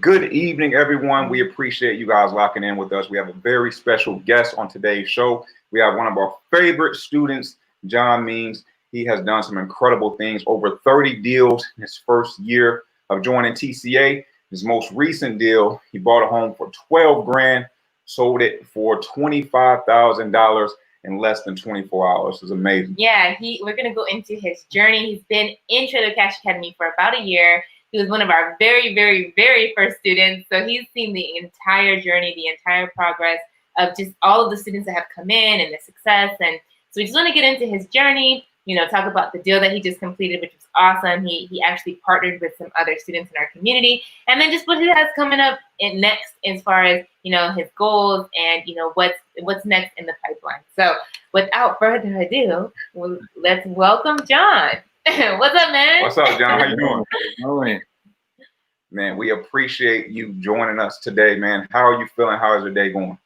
Good evening, everyone. We appreciate you guys locking in with us. We have a very special guest on today's show. We have one of our favorite students, John Means. He has done some incredible things, over 30 deals in his first year of joining TCA. His most recent deal, he bought a home for 12 grand, sold it for $25,000 in less than 24 hours. It's amazing. Yeah, we're going to go into his journey. He's been in Trader Cash Academy for about a year. He was one of our very, very, very first students. So he's seen the entire journey, the entire progress of just all of the students that have come in and the success. And so we just want to get into his journey, talk about the deal that he just completed, which was awesome. He actually partnered with some other students in our community. And then just what he has coming up next as far as, his goals and, what's next in the pipeline. So without further ado, let's welcome John. What's up, man? What's up, John? How you doing? Morning. Man, we appreciate you joining us today, man. How are you feeling? How is your day going?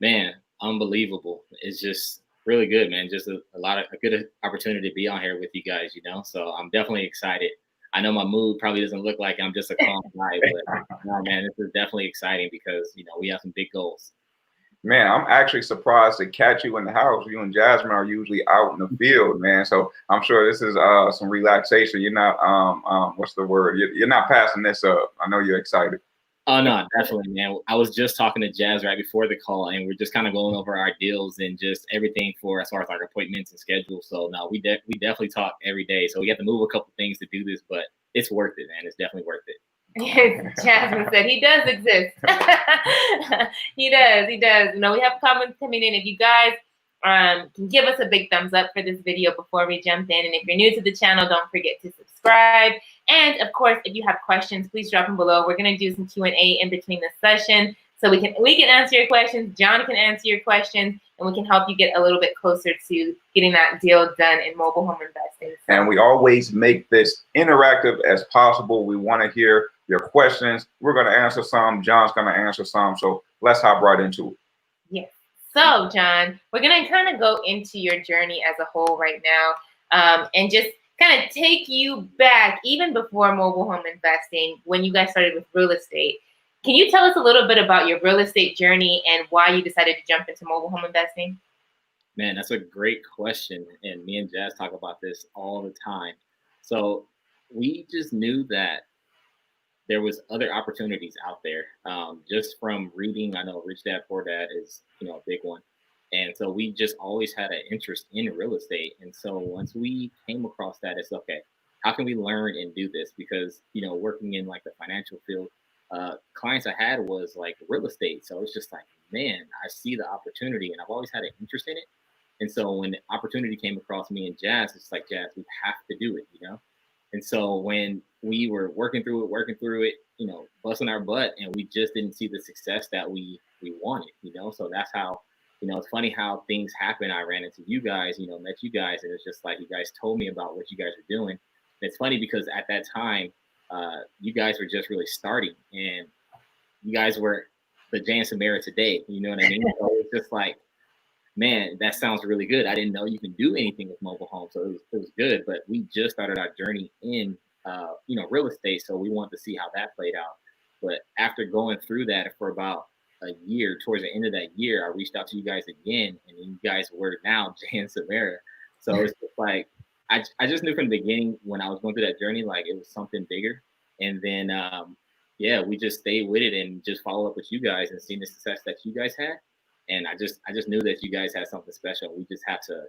Man, unbelievable. It's just really good, man. Just a good opportunity to be on here with you guys, So I'm definitely excited. I know my mood probably doesn't look like I'm just a calm guy, but no, man, this is definitely exciting because, we have some big goals. Man, I'm actually surprised to catch you in the house. You and Jasmine are usually out in the field, man. So I'm sure this is some relaxation. You're not what's the word? You're not passing this up. I know you're excited. Oh no, definitely, man. I was just talking to Jazz right before the call, and we're just kind of going over our deals and just everything for as far as like appointments and schedules. So no, we definitely talk every day. So we have to move a couple things to do this, but it's worth it, man. It's definitely worth it. Jasmine said he does exist. He does. We have comments coming in. If you guys can give us a big thumbs up for this video before we jump in. And if you're new to the channel, don't forget to subscribe. And of course, if you have questions, please drop them below. We're going to do some Q&A in between the session. So we can answer your questions. John can answer your questions. And we can help you get a little bit closer to getting that deal done in mobile home investing. And we always make this interactive as possible. We want to hear your questions. We're going to answer some. John's going to answer some. So let's hop right into it. Yes. So, John, we're going to kind of go into your journey as a whole right now and just kind of take you back even before mobile home investing when you guys started with real estate. Can you tell us a little bit about your real estate journey and why you decided to jump into mobile home investing? Man, that's a great question. And me and Jazz talk about this all the time. So we just knew that there was other opportunities out there. Just from reading, I know Rich Dad Poor Dad is, a big one. And so we just always had an interest in real estate. And so once we came across that, it's okay, how can we learn and do this? Because, working in like the financial field, clients I had was like real estate. So it's just like, man, I see the opportunity and I've always had an interest in it. And so when the opportunity came across me and Jazz, it's like, Jazz, we have to do it, And so when we were working through it, busting our butt, and we just didn't see the success that we wanted, So that's how, it's funny how things happen. I ran into you guys, met you guys, and it's just like you guys told me about what you guys are doing. And it's funny because at that time, you guys were just really starting, and you guys were the Jay and Samara today. You know what I mean? So it's just like, man, that sounds really good. I didn't know you can do anything with mobile homes, so it was good. But we just started our journey in, real estate, so we wanted to see how that played out. But after going through that for about a year, towards the end of that year, I reached out to you guys again, and you guys were now Jay and Samara. So it's just like, I just knew from the beginning when I was going through that journey, like it was something bigger. And then, we just stayed with it and just followed up with you guys and seen the success that you guys had. And I just knew that you guys had something special. We just have to,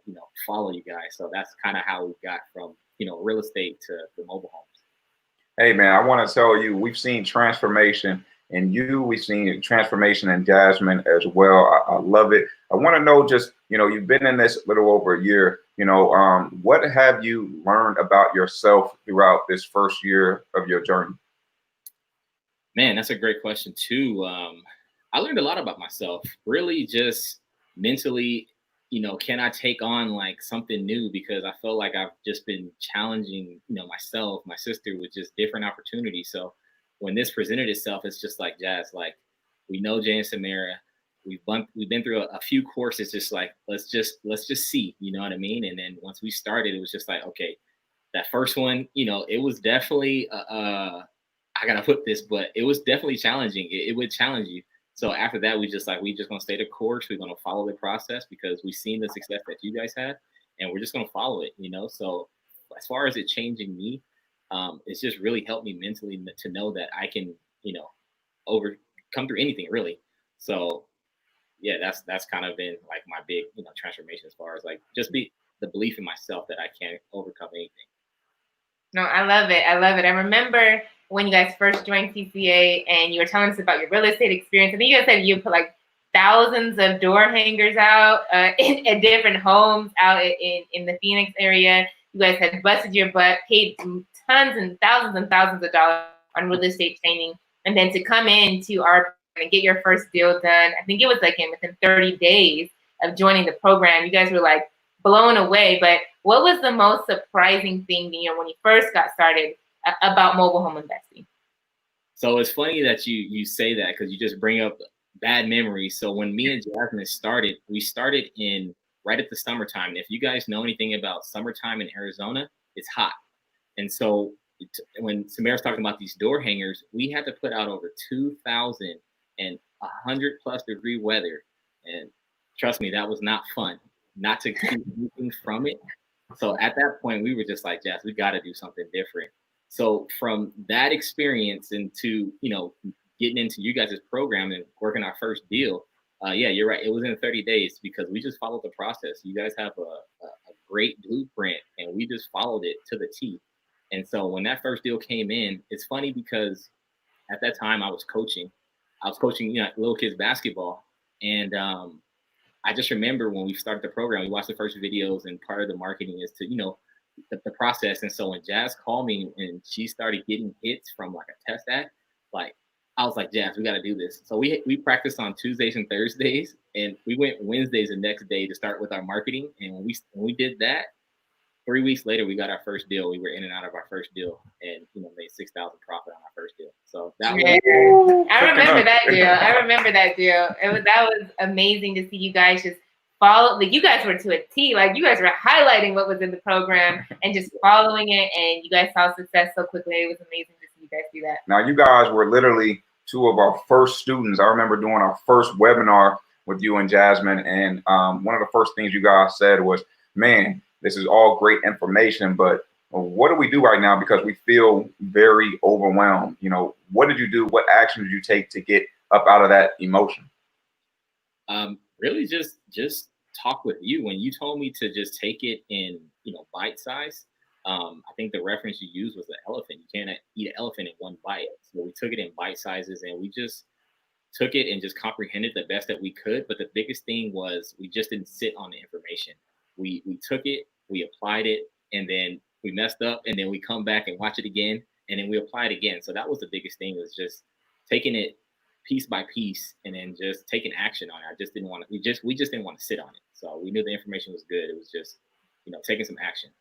follow you guys. So that's kind of how we got from, real estate to the mobile homes. Hey, man, I want to tell you, we've seen transformation in you. We've seen transformation in Jasmine as well. I love it. I want to know just, you've been in this a little over a year. What have you learned about yourself throughout this first year of your journey? Man, that's a great question, too. I learned a lot about myself, really just mentally, can I take on like something new? Because I felt like I've just been challenging, myself, my sister with just different opportunities. So when this presented itself, it's just like, Jazz, like we know Jay and Samara, we've been through a few courses, just like, let's just see, you know what I mean? And then once we started, it was just like, okay, that first one, it was definitely I gotta put this, but it was definitely challenging. It would challenge you. So after that, we just gonna stay the course. We're gonna follow the process because we've seen the success that you guys had, and we're just gonna follow it. So as far as it changing me, it's just really helped me mentally to know that I can, overcome through anything really. So yeah, that's kind of been like my big, transformation as far as like just be the belief in myself that I can overcome anything. No, I love it. I love it. I remember when you guys first joined TCA and you were telling us about your real estate experience. I think you guys said you put like thousands of door hangers out in different homes out in the Phoenix area. You guys had busted your butt, paid tons and thousands of dollars on real estate training, and then to come into our and get your first deal done. I think it was like within 30 days of joining the program. You guys were like blown away. But what was the most surprising thing, when you first got started about mobile home investing? So it's funny that you say that because you just bring up bad memories. So when me and Jasmine started, we started in right at the summertime. And if you guys know anything about summertime in Arizona, it's hot. And so when Samara's talking about these door hangers, we had to put out over 2,000 and 100+ degree weather. And trust me, that was not fun. Not to keep anything from it. So at that point, we were just like, Jazz, we got to do something different. So from that experience into, getting into you guys' program and working our first deal, yeah, you're right. It was in 30 days because we just followed the process. You guys have a great blueprint and we just followed it to the T. And so when that first deal came in, it's funny because at that time I was coaching, little kids basketball. And I just remember when we started the program, we watched the first videos, and part of the marketing is to, the process. And so when Jazz called me and she started getting hits from like a test act, like I was like, Jazz, we got to do this. So we practiced on Tuesdays and Thursdays, and we went Wednesdays the next day to start with our marketing. And when we did that, 3 weeks later, we got our first deal. We were in and out of our first deal, and made $6,000 profit on our first deal. So that was. I remember that deal. That was amazing to see you guys just follow. Like you guys were to a T. Like you guys were highlighting what was in the program and just following it, and you guys saw success so quickly. It was amazing to see you guys do that. Now, you guys were literally two of our first students. I remember doing our first webinar with you and Jasmine, and one of the first things you guys said was, "Man, this is all great information, but what do we do right now? Because we feel very overwhelmed." What did you do? What action did you take to get up out of that emotion? Really just talk with you. When you told me to just take it in, bite size. I think the reference you used was the elephant. You can't eat an elephant in one bite. So we took it in bite sizes and we just took it and just comprehended the best that we could. But the biggest thing was we just didn't sit on the information. We took it, we applied it, and then we messed up, and then we come back and watch it again, and then we apply it again. So that was the biggest thing, was just taking it piece by piece and then just taking action on it. I just didn't want to, we just didn't want to sit on it. So we knew the information was good. It was just, taking some action.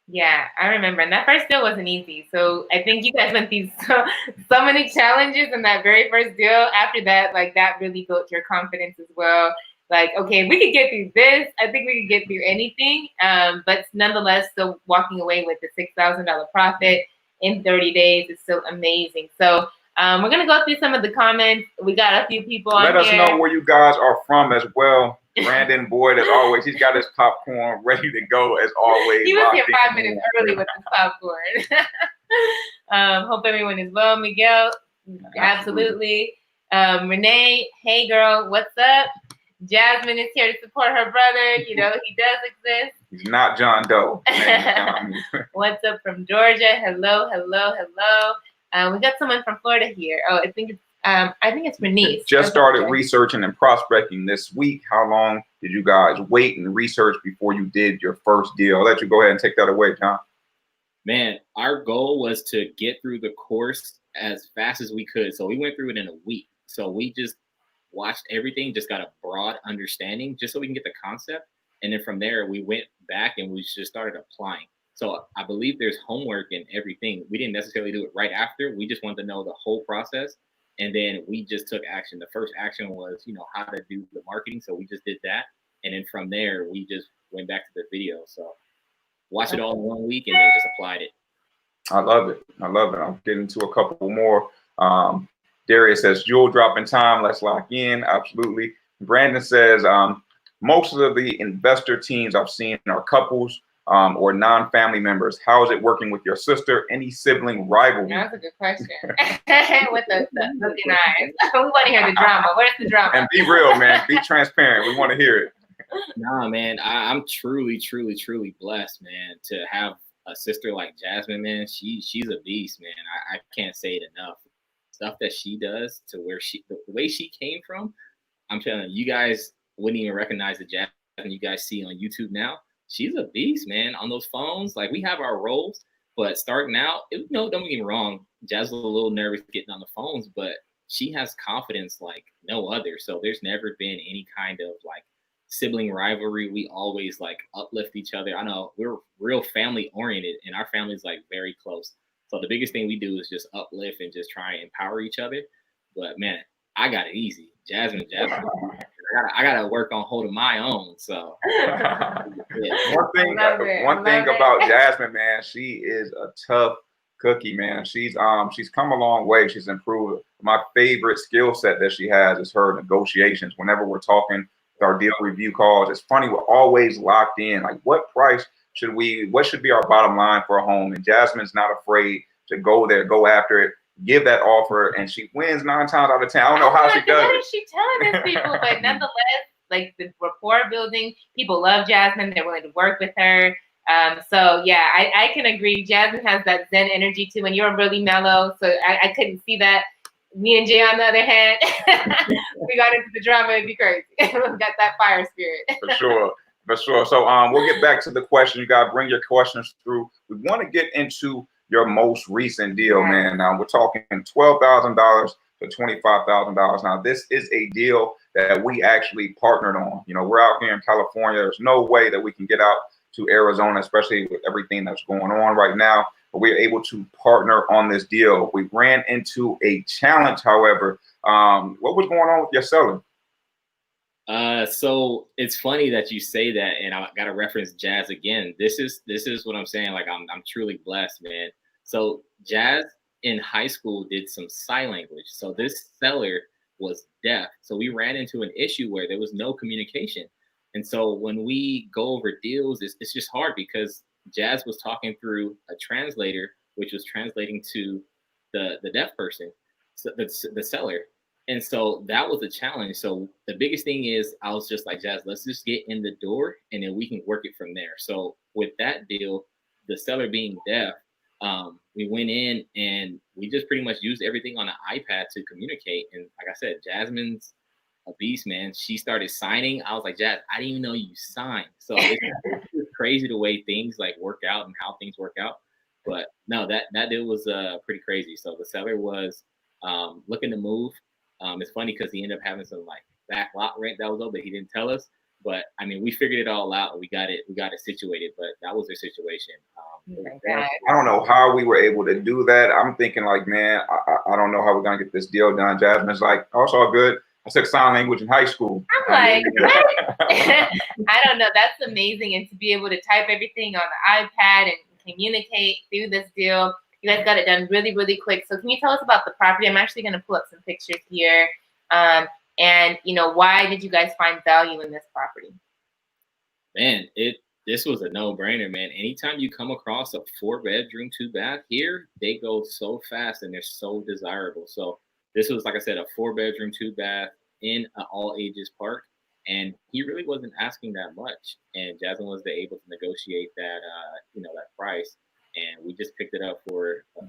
Yeah, I remember. And that first deal wasn't easy. So I think you guys went through so many challenges in that very first deal. After that, like that really built your confidence as well. Like, okay, we could get through this. I think we could get through anything. But nonetheless, still walking away with the $6,000 profit in 30 days is still amazing. So we're going to go through some of the comments. We got a few people on here. Let us know where you guys are from as well. Brandon Boyd, as always, he's got his popcorn ready to go as always. He was here 5 minutes early with his popcorn. Hope everyone is well. Miguel, absolutely. Renee, hey girl, what's up? Jasmine is here to support her brother. He does exist. He's not John Doe. What's up from Georgia? Hello. We got someone from Florida here. Oh, I think it's Bernice. Just started researching and prospecting this week. How long did you guys wait and research before you did your first deal? I'll let you go ahead and take that away, John. Man, our goal was to get through the course as fast as we could. So we went through it in a week. So we just watched everything, just got a broad understanding just so we can get the concept. And then from there, we went back and we just started applying. So I believe there's homework in everything. We didn't necessarily do it right after. We just wanted to know the whole process. And then we just took action. The first action was, how to do the marketing. So we just did that. And then from there, we just went back to the video. So watch it all in 1 week and then just applied it. I love it. I love it. I'm getting to a couple more. Darius says, Jewel dropping time. Let's lock in. Absolutely. Brandon says, most of the investor teams I've seen are couples or non-family members. How is it working with your sister? Any sibling rivalry? That's a good question. With the looking eyes. We want to hear the drama. Where's the drama? And be real, man. Be transparent. We want to hear it. Nah, man, I'm truly, truly, truly blessed, man, to have a sister like Jasmine, man. She's a beast, man. I can't say it enough. Stuff that she does to where the way she came from, I'm telling you, you guys wouldn't even recognize the Jasmine you guys see on YouTube now. She's a beast, man. On those phones, like we have our roles, but starting out, no, don't get me wrong. Jazz was a little nervous getting on the phones, but she has confidence like no other. So there's never been any kind of like sibling rivalry. We always like uplift each other. I know we're real family oriented, and our family's like very close. So the biggest thing we do is just uplift and just try and empower each other. But man, I got it easy. Jasmine. I gotta work on holding my own. So yeah. One thing about Jasmine, man, she is a tough cookie, man. She's come a long way. She's improved. My favorite skill set that she has is her negotiations. Whenever we're talking our deal review calls, it's funny, we're always locked in. Like, what should be our bottom line for a home? And Jasmine's not afraid to go there, go after it, give that offer, and she wins 9 times out of 10. I don't know how she does it. She telling these people, but nonetheless, like the rapport building, people love Jasmine. They're willing to work with her. So yeah, I can agree. Jasmine has that Zen energy too, and you're really mellow. So I couldn't see that. Me and Jay, on the other hand, we got into the drama. It'd be crazy. We got that fire spirit. For sure. So we'll get back to the question. You guys bring your questions through. We want to get into your most recent deal, man. Now we're talking $12,000 to $25,000. Now this is a deal that we actually partnered on. You know, we're out here in California. There's no way that we can get out to Arizona, especially with everything that's going on right now. But we were able to partner on this deal. We ran into a challenge, however. What was going on with your seller? So it's funny that you say that, and I got to reference Jazz again. This is what I'm saying. Like I'm truly blessed, man. So Jazz in high school did some sign language. So this seller was deaf. So we ran into an issue where there was no communication. And so when we go over deals, it's just hard because Jazz was talking through a translator, which was translating to the deaf person, so the seller. And so that was a challenge. So the biggest thing is I was just like, Jazz, let's just get in the door and then we can work it from there. So with that deal, the seller being deaf, we went in and we just pretty much used everything on the iPad to communicate. And like I said, Jasmine's a beast, man. She started signing. I was like, Jazz, I didn't even know you signed. So it's crazy the way things like work out and how things work out. But no, that deal was pretty crazy. So the seller was looking to move. It's funny because he ended up having some like back lot rent that was over, but he didn't tell us. But I mean, we figured it all out. We got it situated. But that was their situation. I don't know how we were able to do that. I'm thinking like, man, I don't know how we're gonna get this deal done. Jasmine's like, oh, it's all good. I took sign language in high school. I'm like, what? I don't know. That's amazing. And to be able to type everything on the iPad and communicate through this deal, you guys got it done really, really quick. So can you tell us about the property? I'm actually going to pull up some pictures here. And, you know, why did you guys find value in this property? Man, this was a no-brainer, man. Anytime you come across a 4-bedroom, 2-bath here, they go so fast and they're so desirable. So this was, like I said, a 4-bedroom, 2-bath in an all-ages park. And he really wasn't asking that much. And Jasmine was able to negotiate that, that price. And we just picked it up for a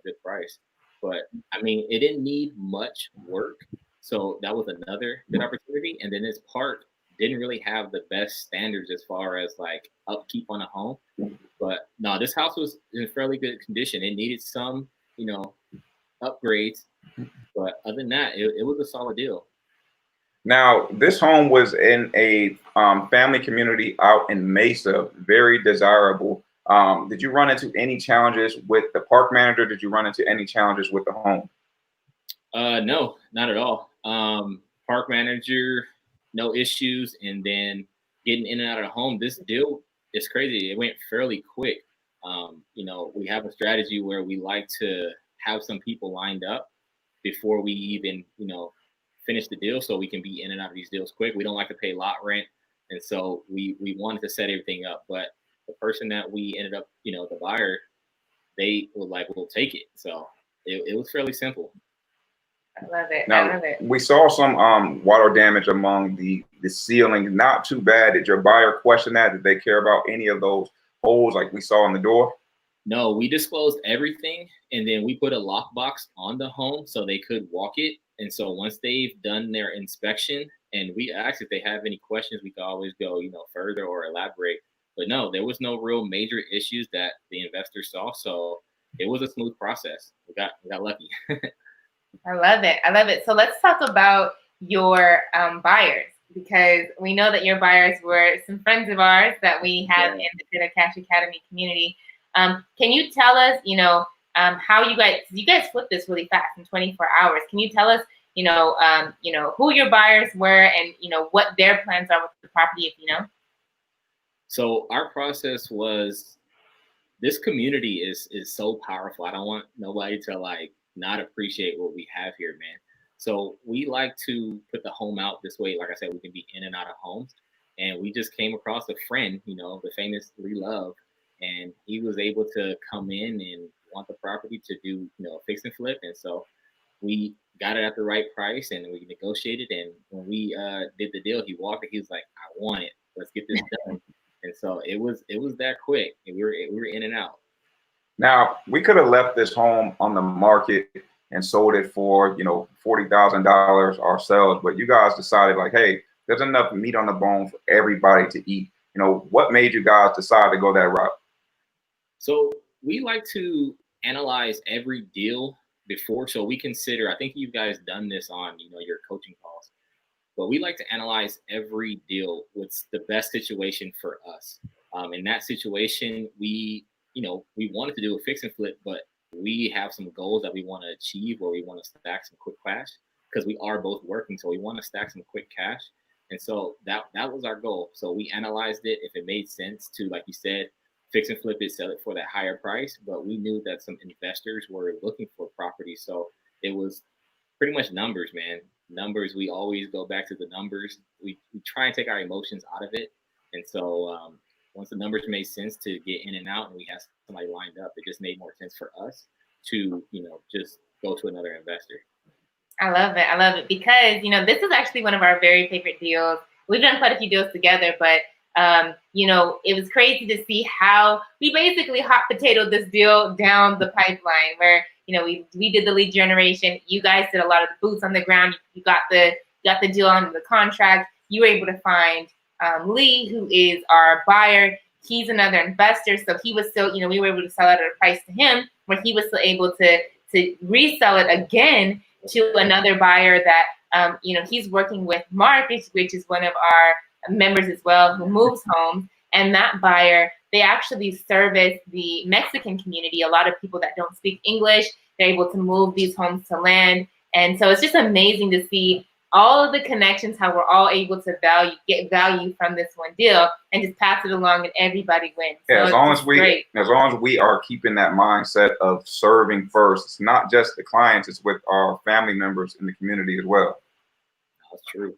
good price. But, I mean, it didn't need much work. So that was another good opportunity. And then this park didn't really have the best standards as far as, like, upkeep on a home. But, no, this house was in fairly good condition. It needed some, upgrades. But other than that, it was a solid deal. Now, this home was in a family community out in Mesa, very desirable. Did you run into any challenges with the park manager? Did you run into any challenges with the home? No, not at all. Park manager, no issues. And then getting in and out of the home, this deal is crazy. It went fairly quick. You know, we have a strategy where we like to have some people lined up before we even, you know, finish the deal so we can be in and out of these deals quick. We don't like to pay lot rent. And so we wanted to set everything up. But the person that we ended up, you know, the buyer, they were like, we'll take it. So it was fairly simple. I love it. Now, I love it. we saw some water damage among the ceiling. Not too bad. Did your buyer question that? Did they care about any of those holes like we saw in the door? No, we disclosed everything, and then we put a lockbox on the home so they could walk it. And so once they've done their inspection, and we asked if they have any questions, we could always go, you know, further or elaborate. But no, there was no real major issues that the investor saw. So it was a smooth process. We got lucky. I love it. I love it. So let's talk about your buyers, because we know that your buyers were some friends of ours that we have in the Taylor Cash Academy community. Can you tell us, you know, how you guys flipped this really fast in 24 hours? Can you tell us, you know, who your buyers were and, you know, what their plans are with the property, if you know? So our process was, this community is so powerful. I don't want nobody to like not appreciate what we have here, man. So we like to put the home out this way. Like I said, we can be in and out of homes. And we just came across a friend, you know, the famous Lee Love, and he was able to come in and want the property to do, you know, a fix and flip. And so we got it at the right price and we negotiated. And when we did the deal, he walked and he was like, I want it. Let's get this done. And so it was that quick. And we were in and out. Now, we could have left this home on the market and sold it for, you know, $40,000 ourselves, but you guys decided like, hey, there's enough meat on the bone for everybody to eat. You know, what made you guys decide to go that route? So we like to analyze every deal before. So we consider, I think you guys done this on, you know, your coaching calls, but we like to analyze every deal. What's the best situation for us? In that situation, we wanted to do a fix and flip, but we have some goals that we want to achieve, or we want to stack some quick cash because we are both working. So we want to stack some quick cash. And so that was our goal. So we analyzed it. If it made sense to, like you said, fix and flip it, sell it for that higher price. But we knew that some investors were looking for property. So it was pretty much numbers, man. Numbers. We always go back to the numbers. We try and take our emotions out of it. And so once the numbers made sense to get in and out and we had somebody lined up, it just made more sense for us to, you know, just go to another investor. I love it. I love it because, you know, this is actually one of our very favorite deals. We've done quite a few deals together, but, you know, it was crazy to see how we basically hot potatoed this deal down the pipeline where, you know, we did the lead generation. You guys did a lot of the boots on the ground. You got the deal under the contract. You were able to find Lee, who is our buyer. He's another investor. So he was still, you know, we were able to sell it at a price to him where he was still able to resell it again to another buyer that, you know, he's working with Mark, which is one of our members as well, who moves homes. And that buyer, they actually service the Mexican community. A lot of people that don't speak English, they're able to move these homes to land. And so it's just amazing to see all of the connections, how we're all able to get value from this one deal and just pass it along and everybody wins. Yeah, so as long as we are keeping that mindset of serving first, it's not just the clients, it's with our family members in the community as well. That's true.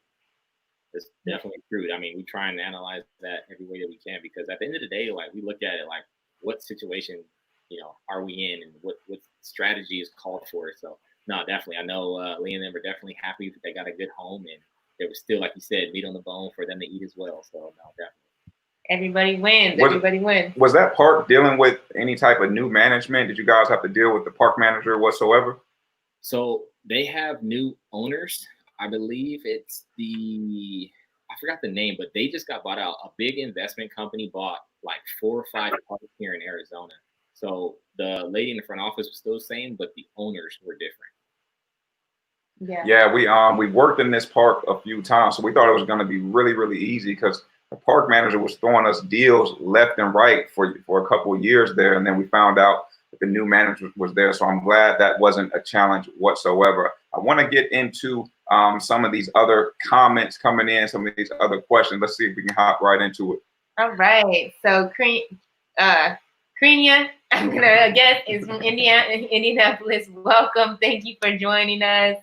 It's definitely true. I mean, we try and analyze that every way that we can, because at the end of the day, like, we look at it like, what situation, you know, are we in, and what strategy is called for. So no, definitely. I know Lee and them are definitely happy that they got a good home, and there was still, like you said, meat on the bone for them to eat as well. So no, definitely. Everybody wins. Everybody wins. Was that park dealing with any type of new management? Did you guys have to deal with the park manager whatsoever? So they have new owners. I believe it's I forgot the name, but they just got bought out. A big investment company bought like 4 or 5 parks here in Arizona. So the lady in the front office was still the same, but the owners were different. Yeah, we worked in this park a few times, so we thought it was going to be really, really easy because the park manager was throwing us deals left and right for a couple of years there, and then we found out that the new manager was there. So I'm glad that wasn't a challenge whatsoever. I want to get into some of these other comments coming in, some of these other questions. Let's see if we can hop right into it. All right. So Krenia, I'm gonna guess, is from Indianapolis. Welcome. Thank you for joining us.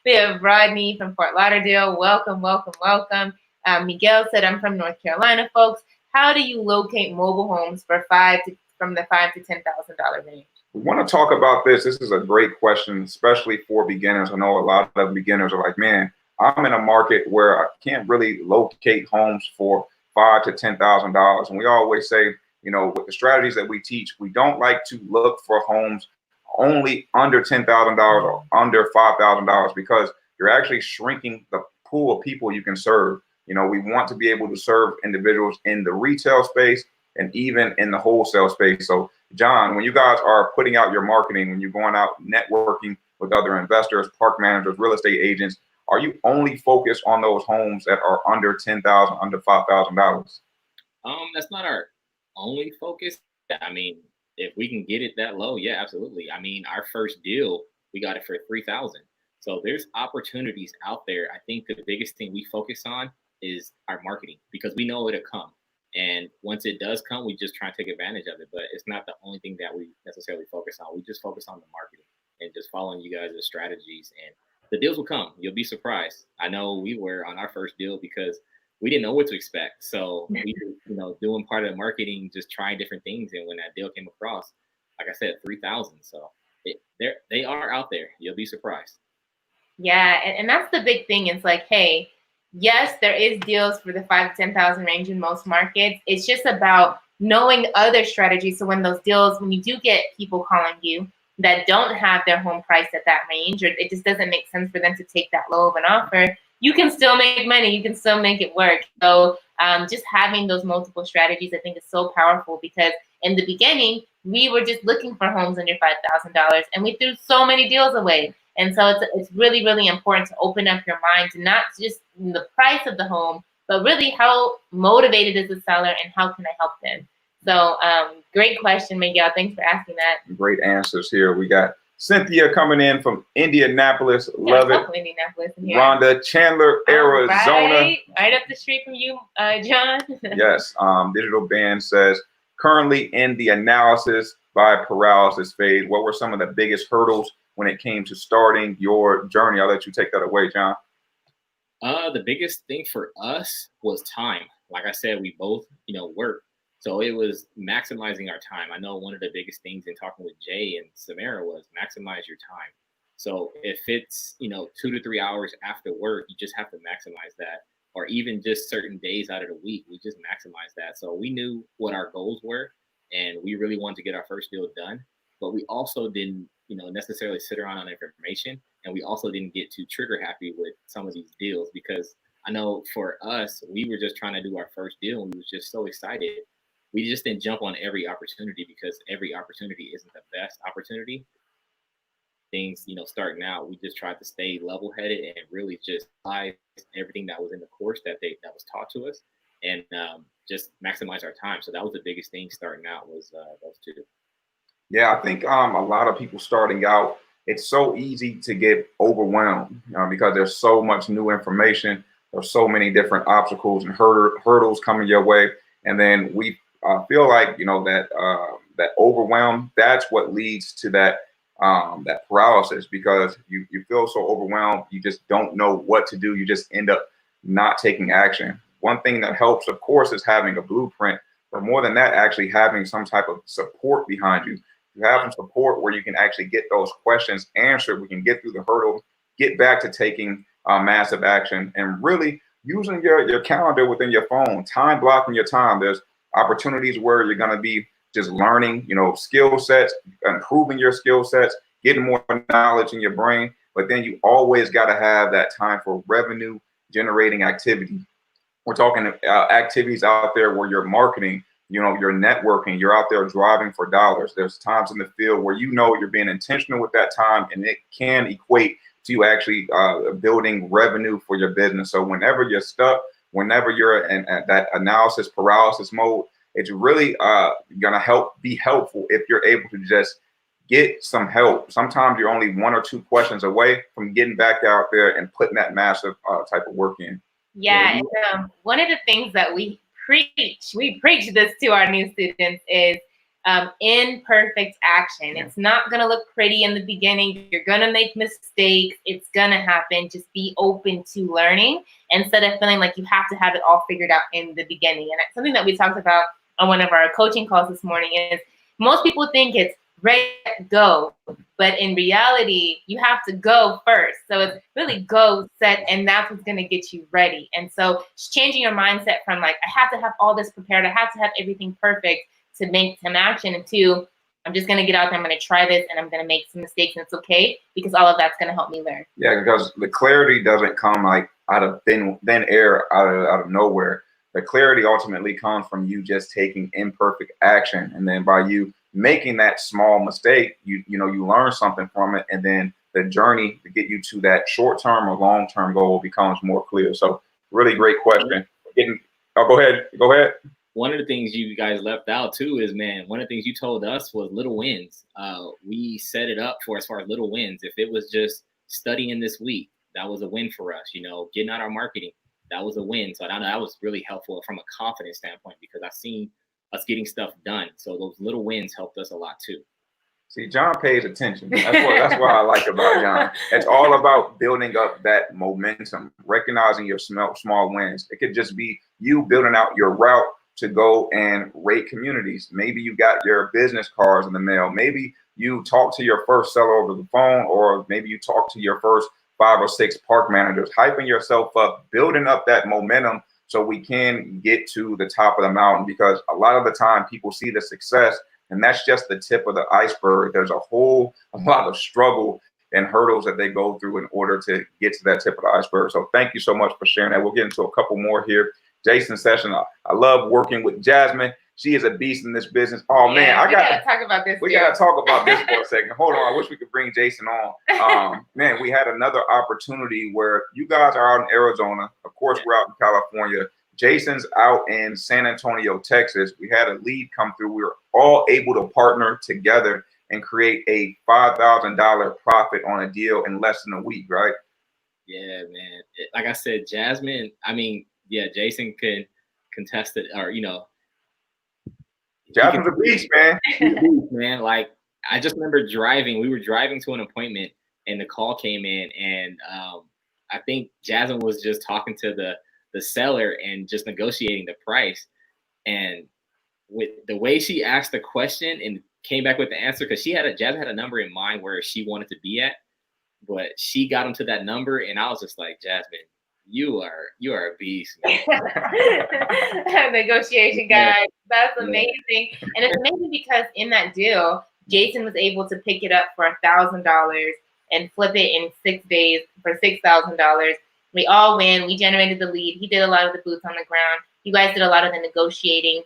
We have Rodney from Fort Lauderdale. Welcome, welcome, welcome. Miguel said, I'm from North Carolina, folks. How do you locate mobile homes for from the $5,000 to $10,000 range? We want to talk about this. This is a great question, especially for beginners. I know a lot of beginners are like, man, I'm in a market where I can't really locate homes for $5,000 to $10,000. And we always say, you know, with the strategies that we teach, we don't like to look for homes only under $10,000 or under $5,000 because you're actually shrinking the pool of people you can serve. You know, we want to be able to serve individuals in the retail space and even in the wholesale space. So, John, when you guys are putting out your marketing, when you're going out networking with other investors, park managers, real estate agents, are you only focused on those homes that are under $10,000, under $5,000? That's not our only focus. I mean, if we can get it that low, yeah, absolutely. I mean, our first deal, we got it for $3,000. So there's opportunities out there. I think the biggest thing we focus on is our marketing because we know it'll come. And once it does come, we just try and take advantage of it. But it's not the only thing that we necessarily focus on. We just focus on the marketing and just following you guys' strategies. And the deals will come. You'll be surprised. I know we were on our first deal because we didn't know what to expect. So we, doing part of the marketing, just trying different things. And when that deal came across, like I said, 3,000. So they are out there. You'll be surprised. Yeah, and that's the big thing. It's like, hey, yes, there is deals for the 5,000 to 10,000 range in most markets. It's just about knowing other strategies. So when those deals, when you do get people calling you that don't have their home price at that range, or it just doesn't make sense for them to take that low of an offer, you can still make money. You can still make it work. So just having those multiple strategies, I think, is so powerful because in the beginning, we were just looking for homes under $5,000 and we threw so many deals away. And so it's really, really important to open up your mind to not just the price of the home, but really how motivated is the seller and how can I help them? So great question, Miguel. Thanks for asking that. Great answers here. We got Cynthia coming in from Indianapolis. Love it. Indianapolis in here. Rhonda Chandler, Arizona. Right up the street from you, John. Yes. Digital Band says, currently in the analysis by paralysis phase, what were some of the biggest hurdles when it came to starting your journey? I'll let you take that away, John. The biggest thing for us was time. Like I said, we both, work. So it was maximizing our time. I know one of the biggest things in talking with Jay and Samara was maximize your time. So if it's, 2 to 3 hours after work, you just have to maximize that. Or even just certain days out of the week, we just maximize that. So we knew what our goals were and we really wanted to get our first deal done. But we also didn't, necessarily sit around on information. And we also didn't get too trigger happy with some of these deals because I know for us, we were just trying to do our first deal and we was just so excited. We just didn't jump on every opportunity because every opportunity isn't the best opportunity. Things, starting out, we just tried to stay level-headed and really just apply everything that was in the course that was taught to us and just maximize our time. So that was the biggest thing starting out was those two. Yeah, I think a lot of people starting out, it's so easy to get overwhelmed because there's so much new information. There's so many different obstacles and hurdles coming your way. And then we feel like, that overwhelm, that's what leads to that paralysis because you feel so overwhelmed. You just don't know what to do. You just end up not taking action. One thing that helps, of course, is having a blueprint, but more than that, actually having some type of support behind you. You have some support where you can actually get those questions answered. We can get through the hurdle, get back to taking massive action and really using your calendar within your phone, time blocking your time. There's opportunities where you're going to be just learning, skill sets, improving your skill sets, getting more knowledge in your brain. But then you always got to have that time for revenue generating activity. We're talking activities out there where you're marketing, you're networking, you're out there driving for dollars. There's times in the field where you're being intentional with that time and it can equate to you actually building revenue for your business. So whenever you're stuck, whenever you're in that analysis paralysis mode, it's really going to be helpful if you're able to just get some help. Sometimes you're only 1 or 2 questions away from getting back out there and putting that massive type of work in. Yeah, and, one of the things that we preach this to our new students is imperfect action. It's not going to look pretty in the beginning. You're going to make mistakes. It's going to happen. Just be open to learning instead of feeling like you have to have it all figured out in the beginning. And that's something that we talked about on one of our coaching calls this morning is most people think it's ready, go. But in reality, you have to go first. So it's really go, set, and that's what's going to get you ready. And so just changing your mindset from like, I have to have all this prepared. I have to have everything perfect to make some action. And two, I'm just going to get out there. I'm going to try this and I'm going to make some mistakes. And it's okay because all of that's going to help me learn. Yeah, because the clarity doesn't come like out of thin air, out of nowhere. The clarity ultimately comes from you just taking imperfect action. And then by you making that small mistake, you learn something from it. And then the journey to get you to that short-term or long-term goal becomes more clear. So really great question. Go ahead. One of the things you guys left out too is, man, one of the things you told us was little wins. We set it up for as far as little wins. If it was just studying this week, that was a win for us. Getting out our marketing, that was a win. So I know that was really helpful from a confidence standpoint because I've seen us getting stuff done. So those little wins helped us a lot too. See, John pays attention. That's what I like about John. It's all about building up that momentum, recognizing your small wins. It could just be you building out your route to go and rate communities. Maybe you got your business cards in the mail. Maybe you talk to your first seller over the phone, or maybe you talk to your first 5 or 6 park managers, hyping yourself up, building up that momentum so we can get to the top of the mountain. Because a lot of the time people see the success and that's just the tip of the iceberg. There's a lot of struggle and hurdles that they go through in order to get to that tip of the iceberg. So thank you so much for sharing that. We'll get into a couple more here. Jason Session, I love working with Jasmine. She is a beast in this business. Oh man, we gotta talk about this. We gotta talk about this for a second. Hold on, I wish we could bring Jason on. Man, we had another opportunity where you guys are out in Arizona. Of course, we're out in California. Jason's out in San Antonio, Texas. We had a lead come through. We were all able to partner together and create a $5,000 profit on a deal in less than a week, right? Yeah, man. Like I said, Jasmine, Jason can contest it, or Jasmine's a beast, man. Man, like I just remember we were driving to an appointment and the call came in and I think Jasmine was just talking to the seller and just negotiating the price. And with the way she asked the question and came back with the answer, because Jasmine had a number in mind where she wanted to be at, but she got him to that number and I was just like, Jasmine, you are a beast, man. Negotiation guy. That's amazing. And it's amazing because in that deal, Jason was able to pick it up for $1,000 and flip it in 6 days for $6,000. We all win. We generated the lead. He did a lot of the boots on the ground. You guys did a lot of the negotiating.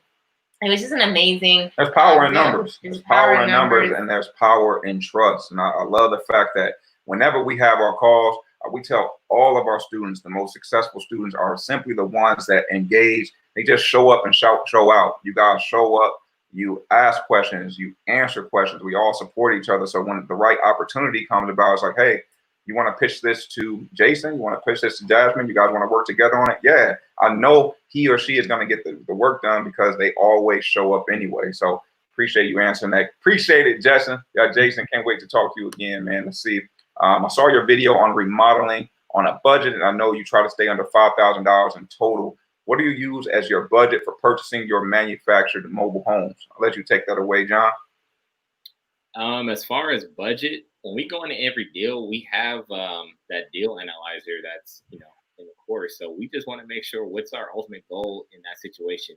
It was just an amazing. There's power in numbers. There's power in numbers, and there's power in trust. And I love the fact that whenever we have our calls, we tell all of our students the most successful students are simply the ones that engage. They just show up and show out. You guys show up, you ask questions, you answer questions. We all support each other. So when the right opportunity comes about, it's like, hey, you want to pitch this to Jason? You want to pitch this to Jasmine? You guys want to work together on it? Yeah, I know he or she is going to get the work done because they always show up anyway. So appreciate you answering that. Appreciate it, Jason. Yeah, Jason, can't wait to talk to you again, man. Let's see. I saw your video on remodeling on a budget, and I know you try to stay under $5,000 in total. What do you use as your budget for purchasing your manufactured mobile homes? I'll let you take that away, John. As far as budget, when we go into every deal, we have that deal analyzer that's in the course. So we just want to make sure what's our ultimate goal in that situation.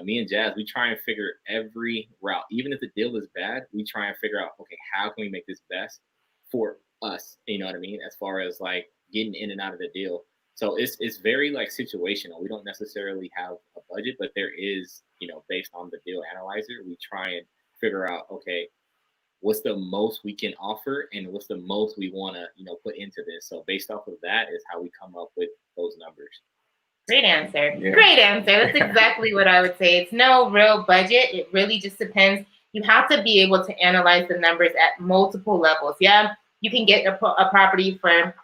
Me and Jazz, we try and figure every route. Even if the deal is bad, we try and figure out, okay, how can we make this best for us? You know what I mean? As far as like getting in and out of the deal. So it's very like situational. We don't necessarily have a budget, but there is, based on the deal analyzer, we try and figure out, okay, what's the most we can offer and what's the most we want to, put into this. So based off of that is how we come up with those numbers. Great answer. Yeah. Great answer. That's exactly what I would say. It's no real budget. It really just depends. You have to be able to analyze the numbers at multiple levels. Yeah, you can get a property for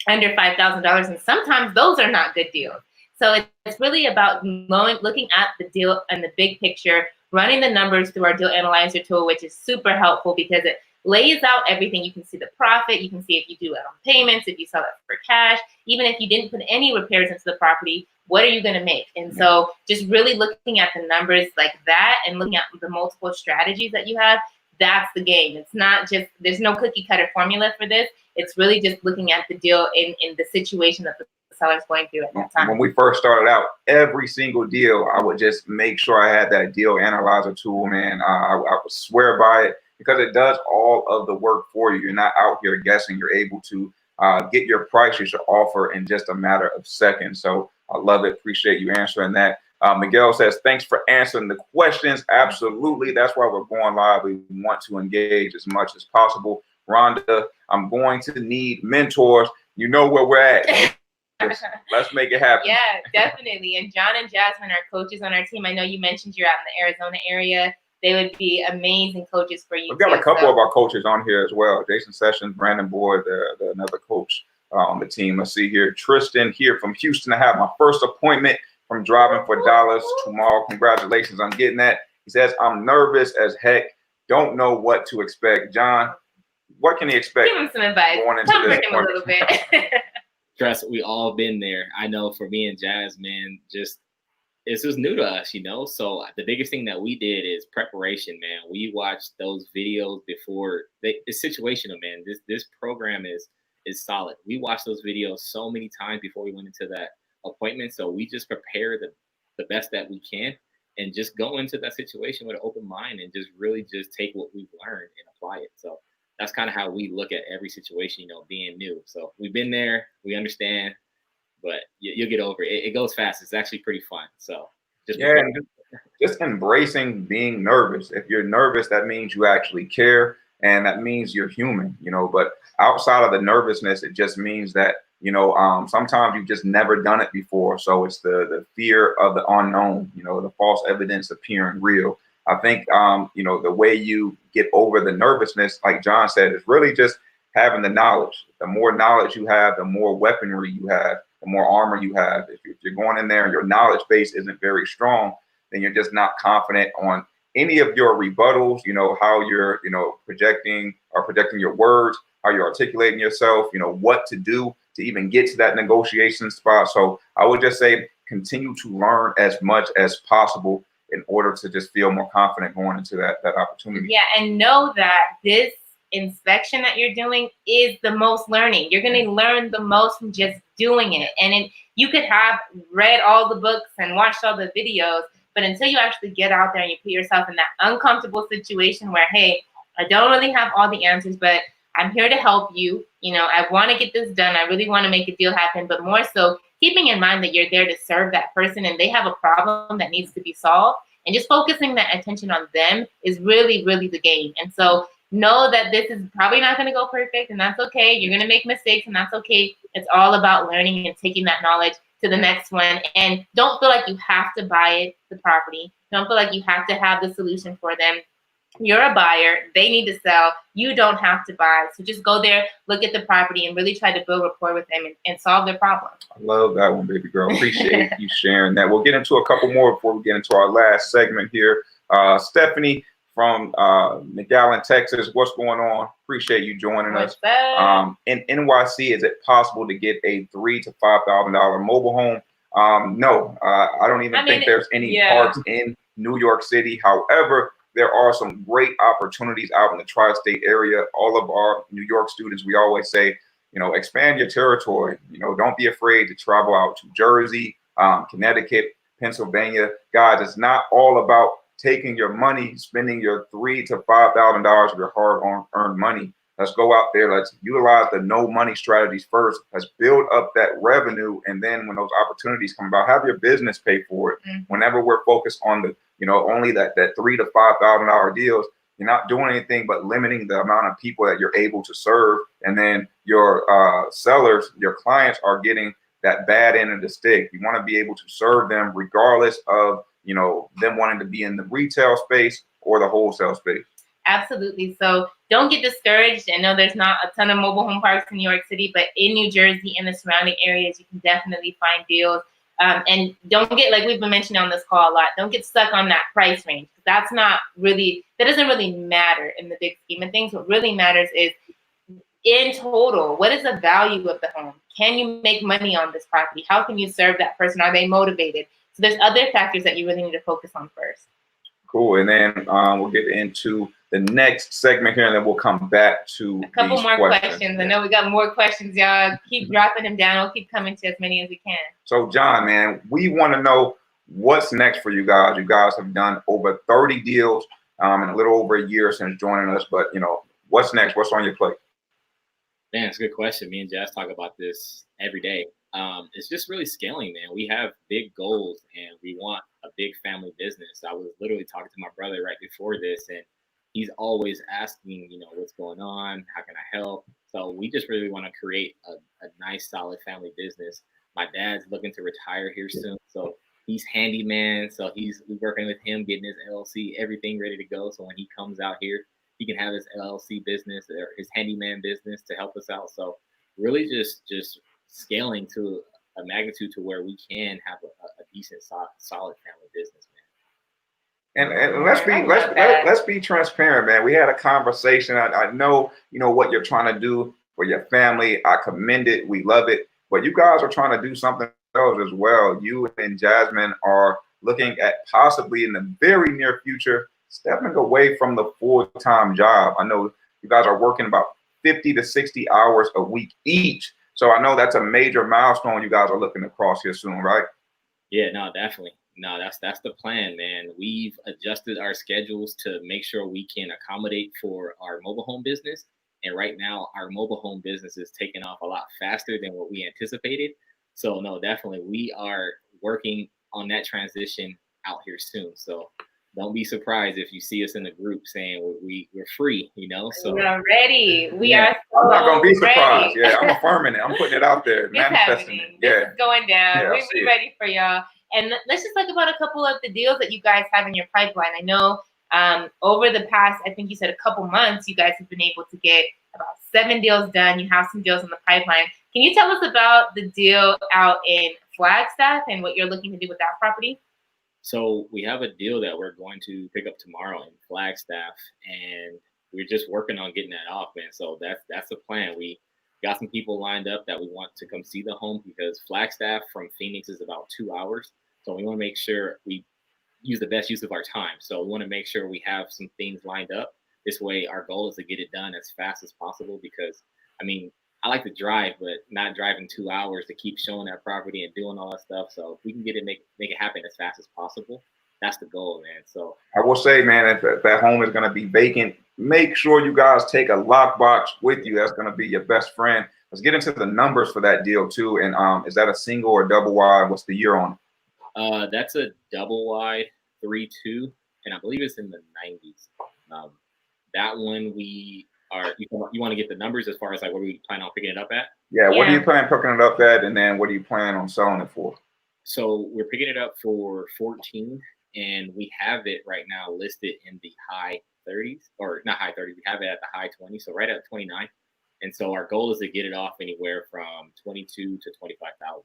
under $5,000, and sometimes those are not good deals. So it's really about looking at the deal and the big picture. running the numbers through our deal analyzer tool, which is super helpful because it lays out everything. You can see the profit. You can see if you do it on payments, if you sell it for cash, even if you didn't put any repairs into the property, what are you going to make? And so just really looking at the numbers like that and looking at the multiple strategies that you have, that's the game. It's not just, there's no cookie cutter formula for this. It's really just looking at the deal in the situation that the seller's going through at that time. When we first started out, every single deal, I would just make sure I had that deal analyzer tool, man. I would swear by it because it does all of the work for you. You're not out here guessing. You're able to get your price, your offer in just a matter of seconds. So I love it. Appreciate you answering that. Miguel says, thanks for answering the questions. Absolutely. That's why we're going live. We want to engage as much as possible. Rhonda, I'm going to need mentors. You know where we're at. Let's make it happen. Yeah, definitely. And John and Jasmine are coaches on our team. I know you mentioned you're out in the Arizona area. They would be amazing coaches for you. We've got a couple of our coaches on here as well. Jason Sessions, Brandon Boyd, they're another coach on the team. Let's see here. Tristan here from Houston. I have my first appointment from driving for Dallas tomorrow. Congratulations on getting that. He says, I'm nervous as heck. Don't know what to expect. John, what can he expect? Give him some advice. Going into Comfort this him a little bit. Trust, we all been there. I know for me and Jazz, man, just this was new to us, you know. So the biggest thing that we did is preparation, man. We watched those videos before. It's situational, man. This program is solid. We watched those videos so many times before we went into that appointment. So we just prepare the best that we can and just go into that situation with an open mind and just really just take what we've learned and apply it. So that's kind of how we look at every situation, you know, being new. So we've been there, we understand, but you'll get over it. It goes fast. It's actually pretty fun. So just embracing being nervous. If you're nervous, that means you actually care, and that means you're human, you know. But outside of the nervousness, it just means that, you know, sometimes you've just never done it before. So it's the fear of the unknown, you know, the false evidence appearing real. I think, you know, the way you get over the nervousness, like John said, is really just having the knowledge. The more knowledge you have, the more weaponry you have, the more armor you have. If you're going in there and your knowledge base isn't very strong, then you're just not confident on any of your rebuttals, you know, how you're, you know, projecting your words, how you're articulating yourself, you know, what to do to even get to that negotiation spot. So I would just say continue to learn as much as possible in order to just feel more confident going into that opportunity. Yeah, and know that this inspection that you're doing is the most learning. You're going to learn the most from just doing it. And you could have read all the books and watched all the videos, but until you actually get out there and you put yourself in that uncomfortable situation where, hey, I don't really have all the answers, but I'm here to help you. You know, I want to get this done. I really want to make a deal happen, but more so keeping in mind that you're there to serve that person and they have a problem that needs to be solved, and just focusing that attention on them is really, really the game. And so know that this is probably not going to go perfect, and that's okay. You're going to make mistakes, and that's okay. It's all about learning and taking that knowledge to the next one. And don't feel like you have to buy the property. Don't feel like you have to have the solution for them. You're a buyer. They need to sell. You don't have to buy. So just go there, look at the property, and really try to build rapport with them and solve their problem. I love that one, baby girl. Appreciate you sharing that. We'll get into a couple more before we get into our last segment here. Stephanie from McAllen, Texas. What's going on? Appreciate you joining us. In NYC, is it possible to get a $3,000 to $5,000 mobile home? No, I don't even think there's any parks in New York City. However, there are some great opportunities out in the tri-state area. All of our New York students, we always say, you know, expand your territory. You know, don't be afraid to travel out to Jersey, Connecticut, Pennsylvania. Guys, it's not all about taking your money, spending your $3,000 to $5,000 of your hard-earned money. Let's go out there. Let's utilize the no money strategies first. Let's build up that revenue. And then when those opportunities come about, have your business pay for it. Whenever we're focused on the, you know, only that $3,000 to $5,000 deals, you're not doing anything but limiting the amount of people that you're able to serve. And then your sellers, your clients are getting that bad end of the stick. You want to be able to serve them regardless of, you know, them wanting to be in the retail space or the wholesale space. Absolutely. So don't get discouraged. I know there's not a ton of mobile home parks in New York City, but in New Jersey and the surrounding areas, you can definitely find deals. And don't get, like we've been mentioning on this call a lot, don't get stuck on that price range. That doesn't really matter in the big scheme of things. What really matters is, in total, what is the value of the home? Can you make money on this property? How can you serve that person? Are they motivated? So there's other factors that you really need to focus on first. Cool. And then we'll get into the next segment here, and then we'll come back to a couple more questions. Yeah. I know we got more questions, y'all. Keep dropping them down. We'll keep coming to as many as we can. So, John, man, we want to know what's next for you guys. You guys have done over 30 deals in a little over a year since joining us. But, you know, what's next? What's on your plate? Man, it's a good question. Me and Jazz talk about this every day. It's just really scaling, man. We have big goals and we want a big family business. I was literally talking to my brother right before this, and he's always asking, you know, what's going on? How can I help? So we just really want to create a nice, solid family business. My dad's looking to retire here soon, so he's handyman. So we're working with him, getting his LLC, everything ready to go. So when he comes out here, he can have his LLC business or his handyman business to help us out. So really just scaling to a magnitude to where we can have a decent, solid family business, man. And let's be transparent, man. We had a conversation. I know, you know, what you're trying to do for your family. I commend it. We love it. But you guys are trying to do something else as well. You and Jasmine are looking at possibly in the very near future stepping away from the full-time job. I know you guys are working about 50 to 60 hours a week each. So I know that's a major milestone you guys are looking to cross here soon, right? Yeah, no, definitely. No, that's the plan, man. We've adjusted our schedules to make sure we can accommodate for our mobile home business. And right now, our mobile home business is taking off a lot faster than what we anticipated. So no, definitely, we are working on that transition out here soon. So don't be surprised if you see us in the group saying we're free, you know. So we're ready. We yeah. are. So I'm not gonna be surprised. ready. Yeah, I'm affirming it. I'm putting it out there, It's manifesting happening. it. Yeah, this is going down. Yeah, We're ready for y'all. And let's just talk about a couple of the deals that you guys have in your pipeline. I know over the past, I think you said a couple months, you guys have been able to get about 7 deals done. You have some deals in the pipeline. Can you tell us about the deal out in Flagstaff and what you're looking to do with that property? So we have a deal that we're going to pick up tomorrow in Flagstaff, and we're just working on getting that off, man. So that's the plan. We got some people lined up that we want to come see the home because Flagstaff from Phoenix is about 2 hours. So we want to make sure we use the best use of our time. So we want to make sure we have some things lined up. This way, our goal is to get it done as fast as possible because, I mean, I like to drive, but not driving 2 hours to keep showing that property and doing all that stuff. So if we can get it, make it happen as fast as possible, that's the goal, man. So I will say, man, if that home is going to be vacant, make sure you guys take a lockbox with you. That's going to be your best friend. Let's get into the numbers for that deal too. And is that a single or double wide? What's the year on it? That's a double wide 3.2, and I believe it's in the 90s. That one we are. You want to get the numbers as far as like what we plan on picking it up at? Yeah. What do you plan on picking it up at, and then what do you plan on selling it for? So we're picking it up for 14, and we have it right now listed in the high 30s, or not high 30s. We have it at the high 20s, so right at 29. And so our goal is to get it off anywhere from 22 to 25,000.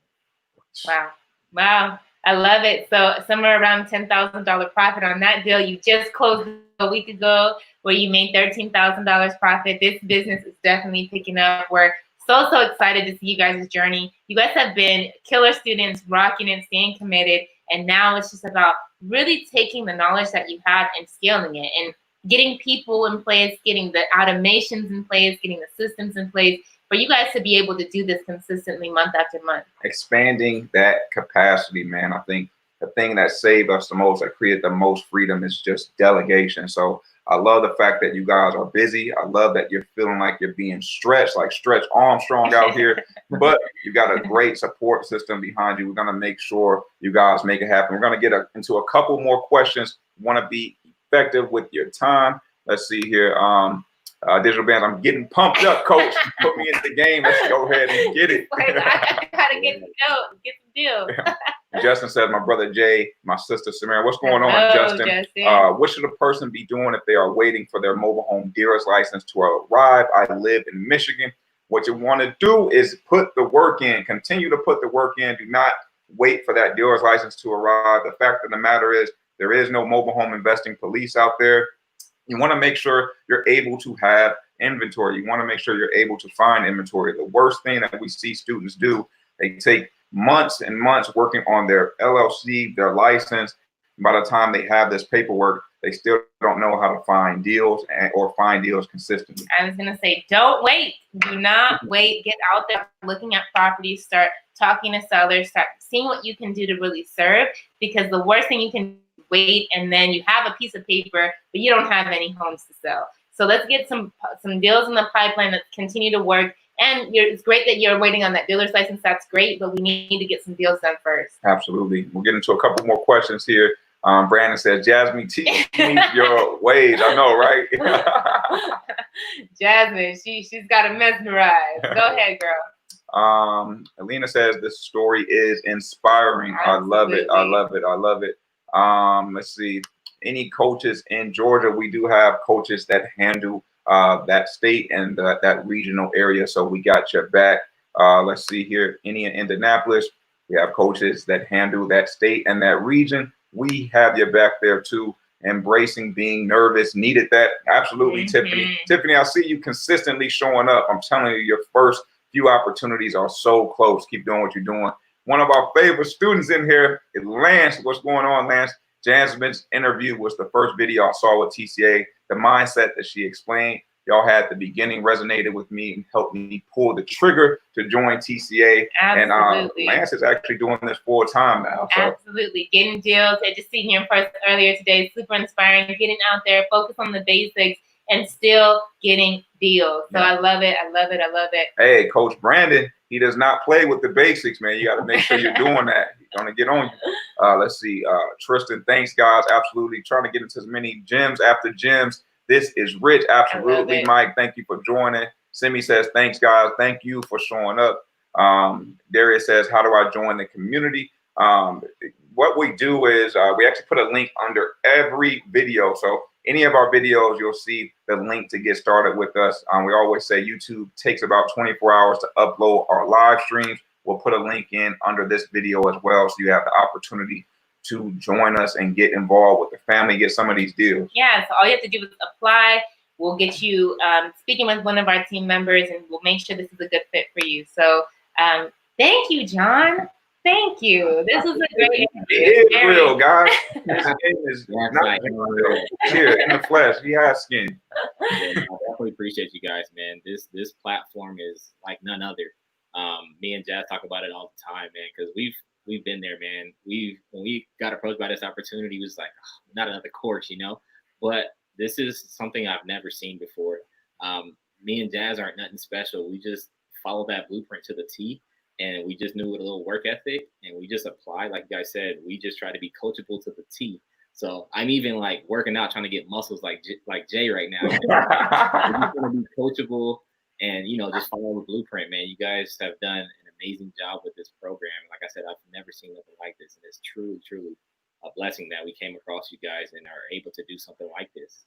Wow. I love it. So somewhere around $10,000 profit on that deal. You just closed a week ago where you made $13,000 profit. This business is definitely picking up. We're so excited to see you guys' journey. You guys have been killer students, rocking it, staying committed. And now it's just about really taking the knowledge that you have and scaling it and getting people in place, getting the automations in place, getting the systems in place for you guys to be able to do this consistently month after month. Expanding that capacity, man. I think the thing that saved us the most, that created the most freedom, is just delegation. So I love the fact that you guys are busy. I love that you're feeling like you're being stretched, like Stretch Armstrong out here. But you got a great support system behind you. We're going to make sure you guys make it happen. We're going to get into a couple more questions. You want to be effective with your time. Let's see here. Digital Bands, I'm getting pumped up, coach. Put me in the game. Let's go ahead and get it. I gotta get some deals. Justin says, my brother Jay, my sister Samara. What's going on, Justin? What should a person be doing if they are waiting for their mobile home dealer's license to arrive? I live in Michigan. What you want to do is put the work in. Continue to put the work in. Do not wait for that dealer's license to arrive. The fact of the matter is there is no mobile home investing police out there. You want to make sure you're able to have inventory. You want to make sure you're able to find inventory. The worst thing that we see students do, they take months and months working on their LLC, their license. By the time they have this paperwork, they still don't know how to find deals or find deals consistently. I was going to say, don't wait. Do not wait. Get out there looking at properties. Start talking to sellers. Start seeing what you can do to really serve, because the worst thing you can wait, and then you have a piece of paper, but you don't have any homes to sell. So let's get some deals in the pipeline. Let's continue to work. And it's great that you're waiting on that dealer's license. That's great, but we need to get some deals done first. Absolutely. We'll get into a couple more questions here. Brandon says, Jasmine, teach me your ways. I know, right? Jasmine, she's got to mesmerize. Go ahead, girl. Alina says, this story is inspiring. Absolutely. I love it. I love it. I love it. Let's see. Any coaches in Georgia? We do have coaches that handle that state and that regional area. So we got your back. Let's see here. Any in Indianapolis? We have coaches that handle that state and that region. We have your back there too. Embracing being nervous. Needed that. Absolutely, Tiffany. Tiffany, I see you consistently showing up. I'm telling you, your first few opportunities are so close. Keep doing what you're doing. One of our favorite students in here is Lance. What's going on, Lance? Jasmine's interview was the first video I saw with TCA. The mindset that she explained, y'all had at the beginning resonated with me and helped me pull the trigger to join TCA. Absolutely. And Lance is actually doing this full time now. So. Absolutely. Getting deals. I just seen you in person earlier today. Super inspiring. Getting out there, focus on the basics, and still getting deals. So I love it. I love it. I love it. Hey, Coach Brandon, he does not play with the basics, man. You got to make sure you're doing that. He's going to get on you. Let's see. Tristan, thanks, guys. Absolutely. Trying to get into as many gyms after gyms. This is rich. Absolutely, Mike. Thank you for joining. Simi says, thanks, guys. Thank you for showing up. Darius says, how do I join the community? What we do is we actually put a link under every video. So any of our videos, you'll see the link to get started with us. We always say YouTube takes about 24 hours to upload our live streams. We'll put a link in under this video as well, so you have the opportunity to join us and get involved with the family, get some of these deals. Yeah, so all you have to do is apply. We'll get you speaking with one of our team members, and we'll make sure this is a good fit for you. So thank you, John. Thank you. This was a great interview. It is real, guys. This skin is not here in the flesh. He has skin. I definitely appreciate you guys, man. This platform is like none other. Me and Jazz talk about it all the time, man, because we've been there, man. When we got approached by this opportunity, it was like, oh, not another course, you know. But this is something I've never seen before. Me and Jazz aren't nothing special. We just follow that blueprint to the T. And we just knew with a little work ethic, and we just applied. Like you guys said, we just try to be coachable to the T. So I'm even like working out, trying to get muscles like Jay right now. We're just gonna be coachable and, you know, just follow the blueprint, man. You guys have done an amazing job with this program. Like I said, I've never seen nothing like this, and it's truly, truly a blessing that we came across you guys and are able to do something like this.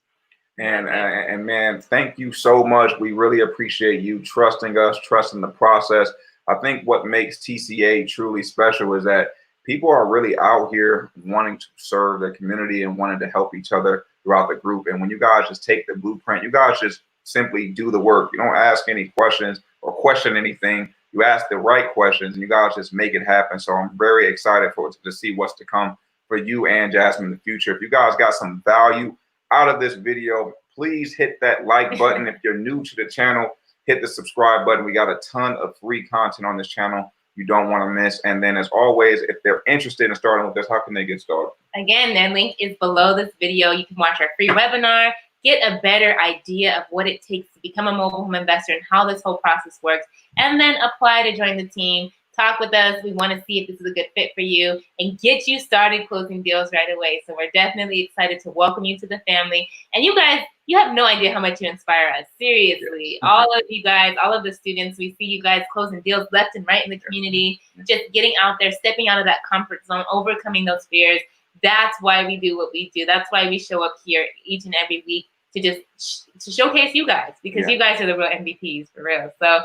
And man, thank you so much. We really appreciate you trusting us, trusting the process. I think what makes TCA truly special is that people are really out here wanting to serve the community and wanting to help each other throughout the group. And when you guys just take the blueprint, you guys just simply do the work. You don't ask any questions or question anything. You ask the right questions and you guys just make it happen. So I'm very excited to see what's to come for you and Jasmine in the future. If you guys got some value out of this video, please hit that like button. If you're new to the channel, hit the subscribe button. We got a ton of free content on this channel you don't want to miss. And then as always, if they're interested in starting with this, how can they get started? Again, their link is below this video. You can watch our free webinar, get a better idea of what it takes to become a mobile home investor and how this whole process works, and then apply to join the team. Talk with us. We want to see if this is a good fit for you and get you started closing deals right away. So we're definitely excited to welcome you to the family. And you guys, you have no idea how much you inspire us. Seriously, all of you guys, all of the students, we see you guys closing deals left and right in the community, just getting out there, stepping out of that comfort zone, overcoming those fears. That's why we do what we do. That's why we show up here each and every week to just to showcase you guys, because you guys are the real MVPs for real. So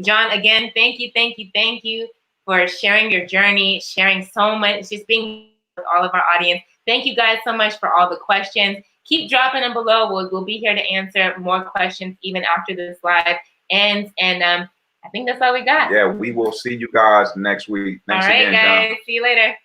John, again, thank you for sharing your journey, sharing so much, just being with all of our audience. Thank you guys so much for all the questions. Keep dropping them below. We'll be here to answer more questions even after this live ends. And I think that's all we got. Yeah, we will see you guys next week. Thanks all right, again, John. guys. See you later.